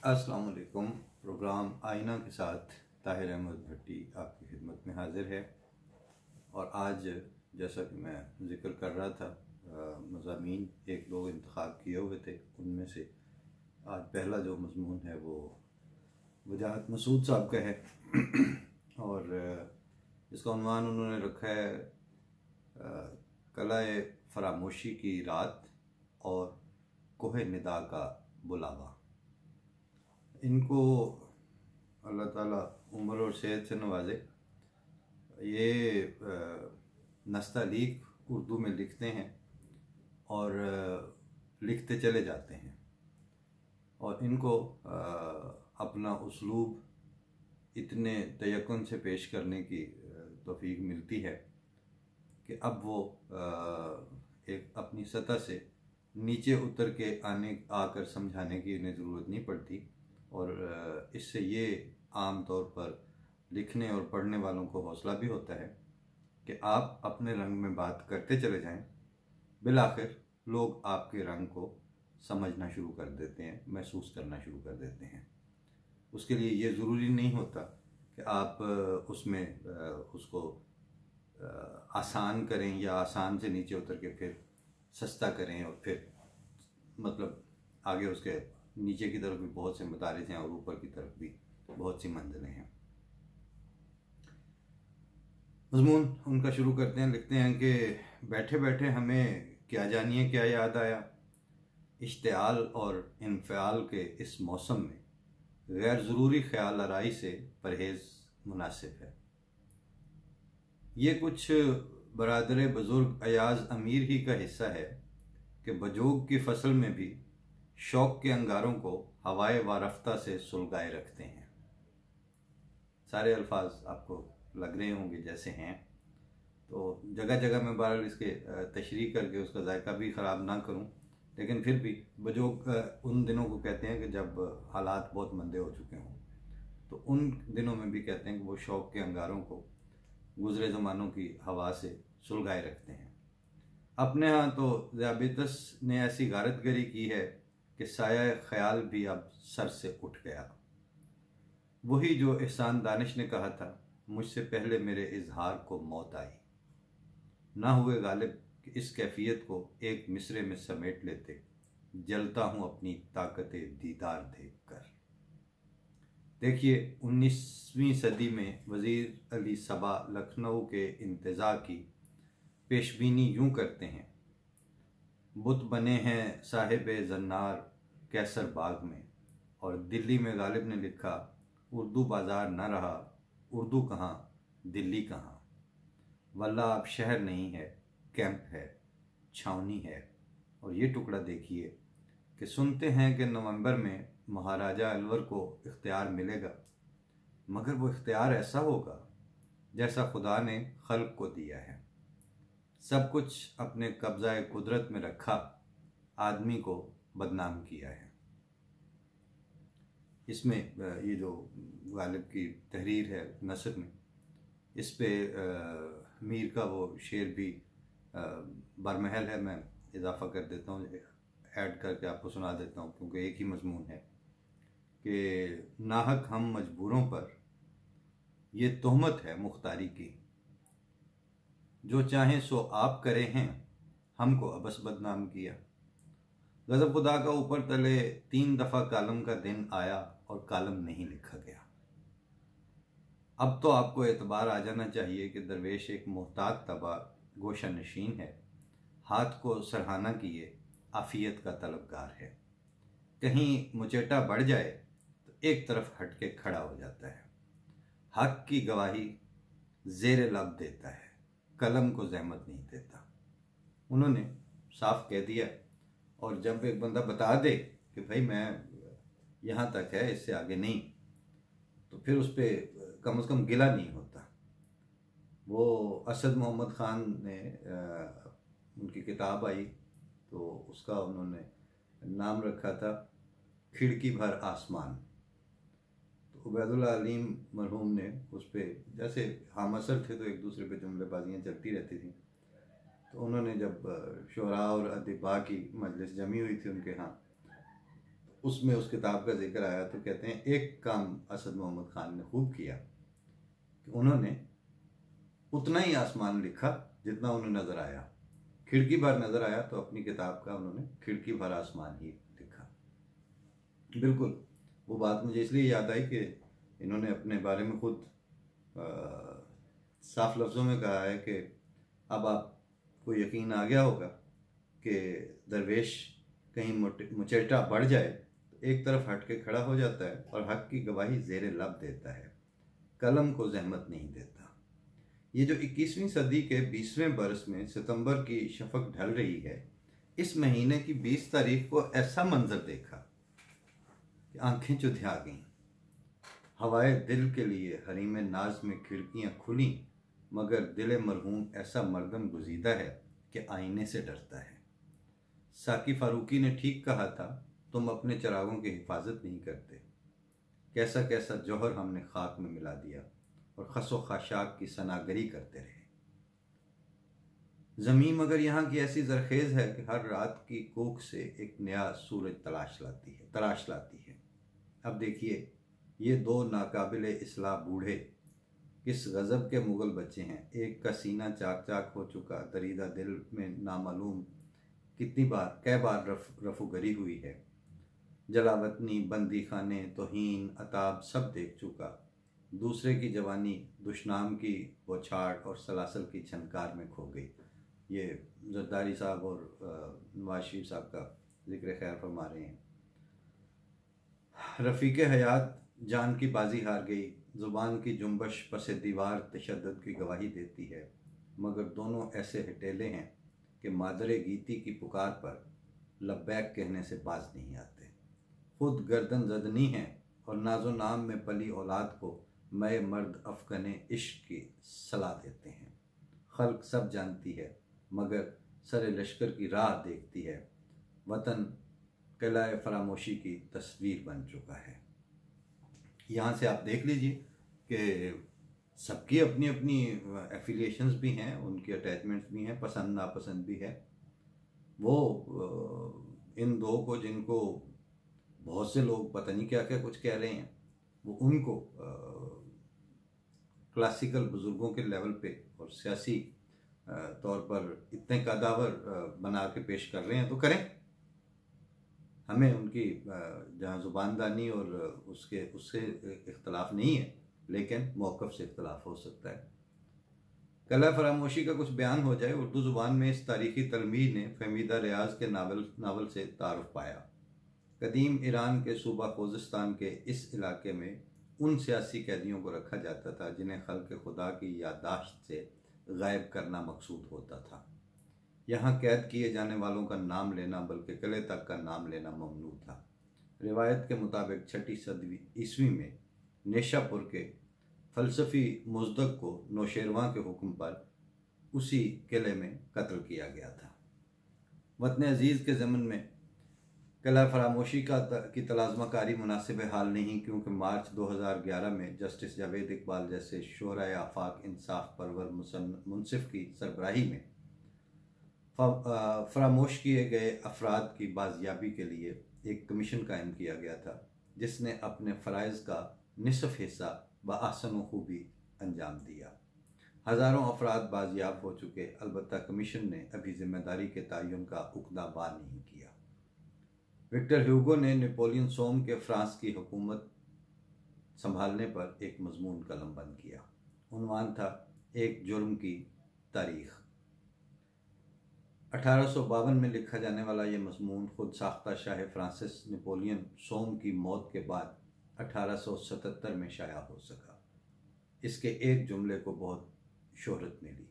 अस्सलाम वालेकुम। प्रोग्राम आईना के साथ ताहिर अहमद भट्टी आपकी खिदमत में हाजिर है। और आज जैसा कि मैं ज़िक्र कर रहा था, मज़ामीन एक दो इंतखाब किए हुए थे, उनमें से आज पहला जो मज़मून है वो वजाहत मसूद साहब का है और इसका उन्वान उन्होंने रखा है कलाए फरामोशी की रात और कोहे निदा का बुलावा। इनको अल्लाह ताला उम्र और सेहत से नवाजे। ये नस्तालीक उर्दू में लिखते हैं और लिखते चले जाते हैं और इनको अपना उसलूब इतने तयक्कुन से पेश करने की तौफीक मिलती है कि अब वो एक अपनी सतह से नीचे उतर के आकर समझाने की इन्हें ज़रूरत नहीं पड़ती। और इससे ये आम तौर पर लिखने और पढ़ने वालों को हौसला भी होता है कि आप अपने रंग में बात करते चले जाएं, बिलाखिर लोग आपके रंग को समझना शुरू कर देते हैं, महसूस करना शुरू कर देते हैं। उसके लिए ये ज़रूरी नहीं होता कि आप उसमें उसको आसान करें या आसान से नीचे उतर के फिर सस्ता करें और फिर मतलब आगे उसके नीचे की तरफ भी बहुत से मदारिज हैं और ऊपर की तरफ भी बहुत सी मंजिलें हैं। मज़मून उनका शुरू करते हैं। लिखते हैं कि बैठे बैठे हमें क्या जानिए क्या याद आया, इश्तिआल और इन्फ़िआल के इस मौसम में गैर ज़रूरी ख्याल आराई से परहेज़ मुनासिब है। ये कुछ बरादर बुज़ुर्ग अयाज़ अमीर ही का हिस्सा है कि बजोग की फसल में भी शौक के अंगारों को हवाए वारफ्ता से सुलगाए रखते हैं। सारे अल्फाज आपको लग रहे होंगे जैसे हैं, तो जगह जगह मैं बहरहाल इसके तशरीह करके उसका जायका भी ख़राब ना करूं, लेकिन फिर भी बजोग उन दिनों को कहते हैं कि जब हालात बहुत मंदे हो चुके हों, तो उन दिनों में भी कहते हैं कि वो शौक के अंगारों को गुज़रे ज़मानों की हवा से सुलगाए रखते हैं। अपने यहाँ तो ज़्याबितस ने ऐसी गारतगरी की है कि साया ख्याल भी अब सर से उठ गया। वही जो एहसान दानिश ने कहा था, मुझसे पहले मेरे इजहार को मौत आई, ना हुए गालिब कि इस कैफियत को एक मिसरे में समेट लेते, जलता हूँ अपनी ताकते दीदार देख कर। देखिए 19वीं सदी में वज़ीर अली सबा लखनऊ के इंतज़ा की पेशबीनी यूँ करते हैं, बुत बने हैं साहिब जन्नार कैसर बाग में। और दिल्ली में गालिब ने लिखा, उर्दू बाज़ार न रहा, उर्दू कहाँ दिल्ली कहाँ, वल्लाह अब शहर नहीं है, कैंप है, छावनी है। और ये टुकड़ा देखिए कि सुनते हैं कि नवंबर में महाराजा अलवर को इख्तियार मिलेगा, मगर वो इख्तियार ऐसा होगा जैसा खुदा ने खल्क को दिया है। सब कुछ अपने कब्ज़ाए कुदरत में रखा, आदमी को बदनाम किया है। इसमें ये जो गालिब की तहरीर है नसर में, इस पे मीर का वो शेर भी बरमहल है, मैं इजाफ़ा कर देता हूँ, ऐड करके आपको सुना देता हूँ क्योंकि एक ही मजमून है कि नाहक हम मजबूरों पर ये तोहमत है मुख्तारी की, जो चाहें सो आप करे हैं, हमको अबस बदनाम किया। गज़ब खुदा का ऊपर तले 3 दफ़ा कालम का दिन आया और कालम नहीं लिखा गया। अब तो आपको एतबार आ जाना चाहिए कि दरवेश एक मोहताज तबा गोशा नशीन है, हाथ को सरहाना किए आफियत का तलबगार है। कहीं मुचेटा बढ़ जाए तो एक तरफ हट के खड़ा हो जाता है। हक की गवाही ज़ेर लब देता है, कलम को जहमत नहीं देता। उन्होंने साफ कह दिया, और जब एक बंदा बता दे कि भाई मैं यहाँ तक है, इससे आगे नहीं, तो फिर उस पर कम से कम गिला नहीं होता। वो असद मोहम्मद ख़ान ने उनकी किताब आई तो उसका उन्होंने नाम रखा था खिड़की भर आसमान। तो उबैदुल्लाह अलीम मरहूम ने उस पर, जैसे हम असर थे तो एक दूसरे पे जुमलेबाजियाँ चलती रहती थी, तो उन्होंने जब शुरा और अदिबा की मजलिस जमी हुई थी उनके यहाँ, उसमें उस किताब का जिक्र आया तो कहते हैं एक काम असद मोहम्मद खान ने खूब किया कि उन्होंने उतना ही आसमान लिखा जितना उन्हें नज़र आया। खिड़की भर नज़र आया तो अपनी किताब का उन्होंने खिड़की भर आसमान ही लिखा। बिल्कुल वो बात मुझे इसलिए याद आई कि इन्होंने अपने बारे में खुद साफ लफ्ज़ों में कहा है कि अब आपको यकीन आ गया होगा कि दरवेश कहीं मुचेटा बढ़ जाए तो एक तरफ हट के खड़ा हो जाता है और हक की गवाही ज़ेरे लब देता है, कलम को जहमत नहीं देता। ये जो 21वीं सदी के 20वें बरस में सितंबर की शफक ढल रही है, इस महीने की 20 तारीख को ऐसा मंजर देखा कि आंखें चुधिया गईं। हवाए दिल के लिए हरीम नाज में खिड़कियां खुली, मगर दिल मरहूम ऐसा मर्दम गुजीदा है कि आईने से डरता है। साकी फारूकी ने ठीक कहा था, तुम अपने चरागों की हिफाजत नहीं करते। कैसा कैसा जौहर हमने खाक में मिला दिया और खसो खाशाक की सनागरी करते रहे। ज़मीन मगर यहाँ की ऐसी जरखेज़ है कि हर रात की कोख से एक नया सूरज तराश लाती है। अब देखिए, ये दो नाकाबिले इस्लाह बूढ़े किस गज़ब के मुग़ल बच्चे हैं। एक का सीना चाक चाक हो चुका, दरीदा दिल में नामालूम कै बार रफुगरी हुई है। जलावतनी, बंदी खाने, तौहीन, अताब सब देख चुका। दूसरे की जवानी दुश्नाम की बौछार और सलासल की छनकार में खो गई। ये जरदारी साहब और नवाज शरीफ साहब का जिक्र खैर फरमा रहे हैं। रफ़ीक हयात जान की बाजी हार गई। ज़ुबान की जुम्बश पसे दीवार तशद्दुद की गवाही देती है, मगर दोनों ऐसे हटेले हैं कि मादरे गीती की पुकार पर लब्बैक कहने से बाज नहीं आते। खुद गर्दन ज़दनी हैं और नाजो नाम में पली औलाद को मय मर्द अफ़गने इश्क की सलाह देते हैं। खल्क सब जानती है, मगर सर लश्कर की राह देखती है। वतन किलाए फरामोशी की तस्वीर बन चुका है। यहाँ से आप देख लीजिए कि सबकी अपनी अपनी एफिलिएशंस भी हैं, उनकी अटैचमेंट्स भी हैं, पसंद नापसंद भी है। वो इन दो को, जिनको बहुत से लोग पता नहीं क्या क्या कुछ कह रहे हैं, वो उनको क्लासिकल बुज़ुर्गों के लेवल पे और सियासी तौर पर इतने कदावर बना के पेश कर रहे हैं तो करें। हमें उनकी जहाँ ज़ुबानदानी और उससे इख्तलाफ नहीं है, लेकिन मौक़िफ़ से इख्तलाफ हो सकता है। कला फरामोशी का कुछ बयान हो जाए। उर्दू ज़ुबान में इस तारीख़ी तलमीज़ ने फहमीदा रियाज़ के नावल से तारुफ़ पाया। कदीम ईरान के सूबा खोजिस्तान के इस इलाके में उन सियासी कैदियों को रखा जाता था जिन्हें खल्क़ खुदा की याददाश्त से गायब करना मकसूद होता था। यहाँ कैद किए जाने वालों का नाम लेना, बल्कि किले तक का नाम लेना ममनू था। रिवायत के मुताबिक 6वीं सदी ईस्वी में नेशापुर के फ़लसफ़ी मुज़द्दक़ को नौशेरवां के हुक्म पर उसी किले में कत्ल किया गया था। वतन अज़ीज़ के ज़मन में किला फरामोशी की तलाज़माकारी मुनासिब हाल नहीं, क्योंकि मार्च 2011 में जस्टिस जावेद इकबाल जैसे शोहराए आफाक इंसाफ परवर मुनसिफ की सरबराही में फरामोश किए गए अफराद की बाजियाबी के लिए एक कमीशन कायम किया गया था, जिसने अपने फ़राइज़ का निसफ़ हिस्सा बआहसन खूबी अंजाम दिया। हज़ारों अफराद बाजियाब हो चुके, अलबत्ता कमीशन ने अभी ज़िम्मेदारी के तयन का उक़दा बार नहीं किया। विक्टर ह्यूगो ने नेपोलियन सोम के फ्रांस की हुकूमत संभालने पर एक मज़मून कलमबंद किया। उन्वान था एक जुर्म की तारीख़। 1852 में लिखा जाने वाला यह मज़मून खुद साख्ता शाह फ्रांसिस नेपोलियन सोम की मौत के बाद 1877 में शाया हो सका। इसके एक जुमले को बहुत शोहरत मिली।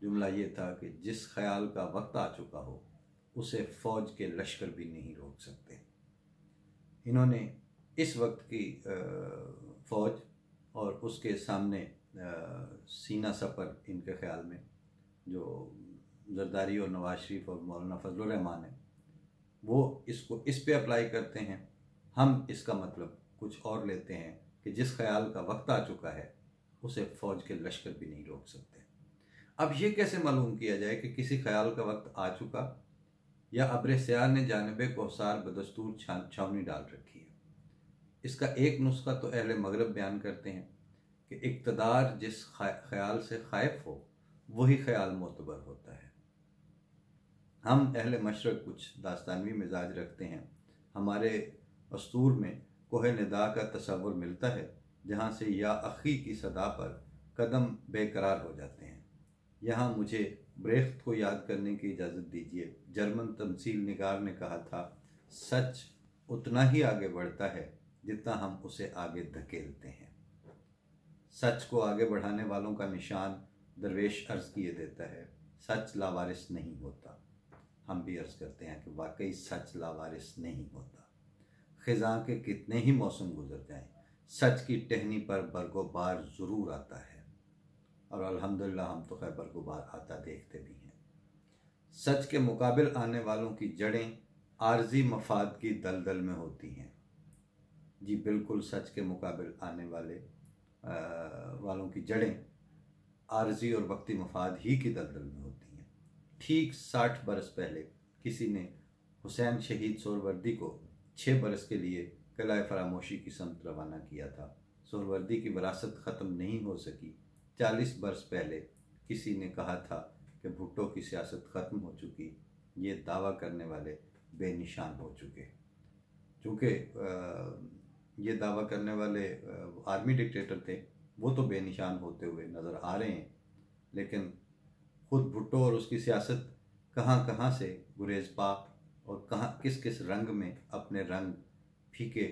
जुमला ये था कि जिस ख्याल का वक्त आ चुका हो उसे फ़ौज के लश्कर भी नहीं रोक सकते। इन्होंने इस वक्त की फ़ौज और उसके सामने सीना सपर, इनके ख्याल में जो जरदारी और नवाज शरीफ और मौलाना फजलुर रहमान है, वो इसको इस पे अप्लाई करते हैं। हम इसका मतलब कुछ और लेते हैं कि जिस ख्याल का वक्त आ चुका है उसे फ़ौज के लश्कर भी नहीं रोक सकते। अब ये कैसे मालूम किया जाए कि किसी ख्याल का वक्त आ चुका या अब्र स्यार ने जानिब कोसार बदस्तूर छावनी डाल रखी है। इसका एक नुस्खा तो अहले मगरब बयान करते हैं कि इक़्तिदार जिस ख्याल से खाइफ हो वही ख्याल मोतबर होता है। हम अहले मशरक़ कुछ दास्तानवी मिजाज रखते हैं। हमारे अस्तूर में कोहे निदा का तस्वुर मिलता है जहाँ से या अखी की सदा पर कदम बेकरार हो जाते हैं। यहाँ मुझे ब्रेख्त को याद करने की इजाज़त दीजिए। जर्मन तमसील निगार ने कहा था, सच उतना ही आगे बढ़ता है जितना हम उसे आगे धकेलते हैं। सच को आगे बढ़ाने वालों का निशान दरवेश अर्ज़ किए देता है, सच लावारिस नहीं होता। हम भी अर्ज़ करते हैं कि वाकई सच लावारिस नहीं होता। ख़िज़ां के कितने ही मौसम गुजर जाएं, सच की टहनी पर बरगोबार ज़रूर आता है। और अल्हम्दुलिल्लाह हम तो खैर बरगोबार आता देखते भी हैं। सच के मुकाबिल आने वालों की जड़ें आर्जी मफाद की दलदल में होती हैं। जी बिल्कुल, सच के मुकाबिल आने वालों की जड़ें आर्जी और वक्ती मफाद ही की दलदल में होती हैं। ठीक 60 बरस पहले किसी ने हुसैन शहीद सोहरवर्दी को 6 बरस के लिए किला फरामोशी की समत रवाना किया था। सोहरवर्दी की विरासत ख़त्म नहीं हो सकी। 40 बरस पहले किसी ने कहा था कि भुट्टो की सियासत ख़त्म हो चुकी, ये दावा करने वाले बेनिशान हो चुके। चूँकि ये दावा करने वाले आर्मी डिक्टेटर थे, वो तो बेनिशान होते हुए नज़र आ रहे हैं, लेकिन ख़ुद भुट्टो और उसकी सियासत कहाँ कहाँ से गुरेज पा और कहाँ किस किस रंग में अपने रंग फीके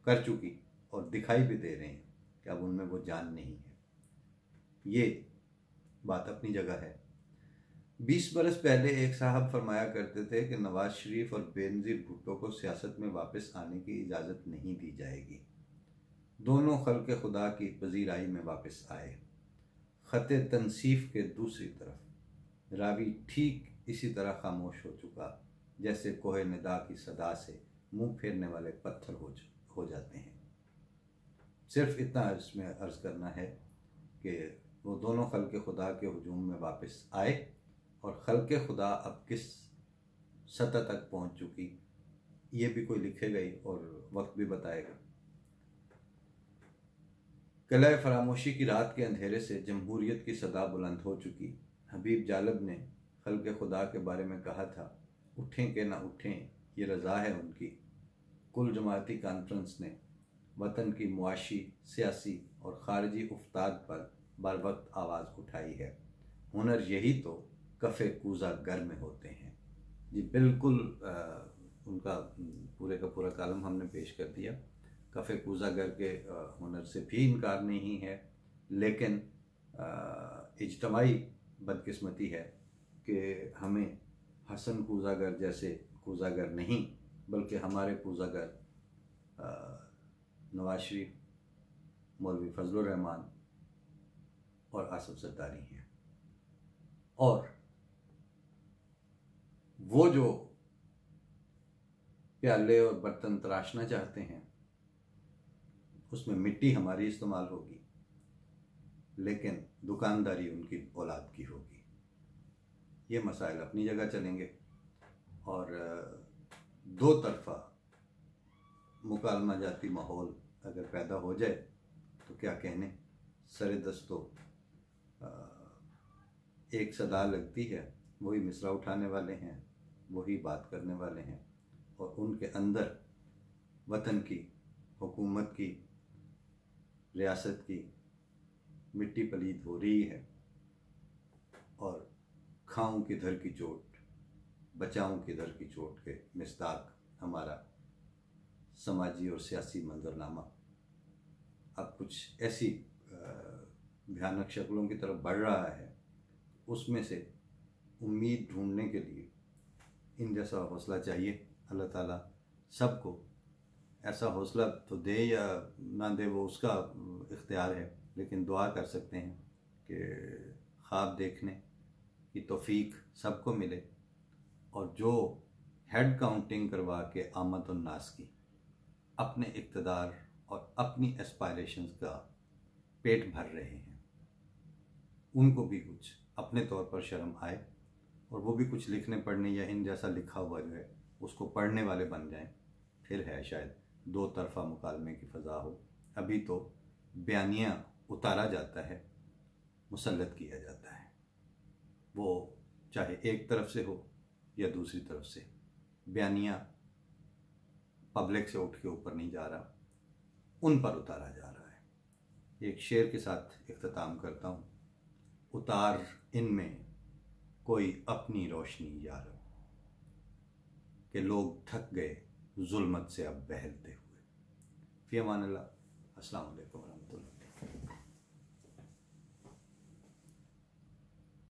कर चुकी और दिखाई भी दे रहे हैं कि अब उनमें वो जान नहीं है। ये बात अपनी जगह है। 20 बरस पहले एक साहब फरमाया करते थे कि नवाज शरीफ और बेनज़ीर भुट्टो को सियासत में वापस आने की इजाज़त नहीं दी जाएगी। दोनों खल्क़ खुदा की पजीराई में वापस आए। ख़त तनसीफ के दूसरी तरफ रावी ठीक इसी तरह खामोश हो चुका जैसे कोहे निदा की सदा से मुंह फेरने वाले पत्थर हो जाते हैं। सिर्फ इतना इसमें अर्ज़ करना है कि वो दोनों खल्क़ खुदा के हुजूम में वापस आए और खल्क़ खुदा अब किस सतह तक पहुंच चुकी, ये भी कोई लिखेगा ही और वक्त भी बताएगा। किला फरामोशी की रात के अंधेरे से जमहूरियत की सदा बुलंद हो चुकी। हबीब जालब ने खल्क़ खुदा के बारे में कहा था, उठें कि ना उठें ये रज़ा है उनकी। कुल जमाती कॉन्फ्रेंस ने वतन की मुआशी, सियासी और ख़ारजी उफ्ताद पर बर वक्त आवाज़ उठाई है। हुनर यही तो कफ़े कूज़ा गर में होते हैं। जी बिल्कुल, उनका पूरे का पूरा कालम हमने पेश कर दिया। कफ़े कूज़ा गर के हुनर से भी इनकार नहीं है, लेकिन इज्तमाई बदकिस्मती है कि हमें हसन कूज़ागर जैसे कूज़ागर नहीं, बल्कि हमारे कूज़ागर नवाज शरीफ, मौलवी फजलुर रहमान और आसिफ ज़रदारी हैं। और वो जो प्याले और बर्तन तराशना चाहते हैं उसमें मिट्टी हमारी इस्तेमाल होगी, लेकिन दुकानदारी उनकी औलाद की होगी। ये मसाइल अपनी जगह चलेंगे और दो तरफा मुकालमा जाती माहौल अगर पैदा हो जाए तो क्या कहने, सरे दस्तो एक सदा लगती है, वही मिसरा उठाने वाले हैं, वही बात करने वाले हैं और उनके अंदर वतन की, हुकूमत की, रियासत की मिट्टी पलीद हो रही है और खाऊं किधर की चोट, बचाऊं किधर की चोट के मिस्ताक हमारा समाजी और सियासी मंजरनामा अब कुछ ऐसी भयानक शक्लों की तरफ बढ़ रहा है। उसमें से उम्मीद ढूंढने के लिए इन जैसा हौसला चाहिए। अल्लाह ताला सबको ऐसा हौसला तो दे या ना दे, वो उसका इख्तियार है, लेकिन दुआ कर सकते हैं कि ख्वाब देखने की तौफीक सबको मिले और जो हेड काउंटिंग करवा के आमद और नास की अपने इक़्तिदार और अपनी एस्पायरेशंस का पेट भर रहे हैं, उनको भी कुछ अपने तौर पर शर्म आए और वो भी कुछ लिखने पढ़ने या इन जैसा लिखा हुआ जो है उसको पढ़ने वाले बन जाएं, फिर है शायद दो तरफा मुकालमे की फ़ज़ा हो। अभी तो बयानिया उतारा जाता है, मुसल्लत किया जाता है, वो चाहे एक तरफ से हो या दूसरी तरफ से। बयानिया पब्लिक से उठ के ऊपर नहीं जा रहा, उन पर उतारा जा रहा है। एक शेर के साथ इख्तिताम करता हूँ। उतार इनमें कोई अपनी रोशनी यार, कि लोग थक गए जुल्मत से अब बहलते हुए। फ़ी अमान अल्लाह। अस्सलाम वालेकुम।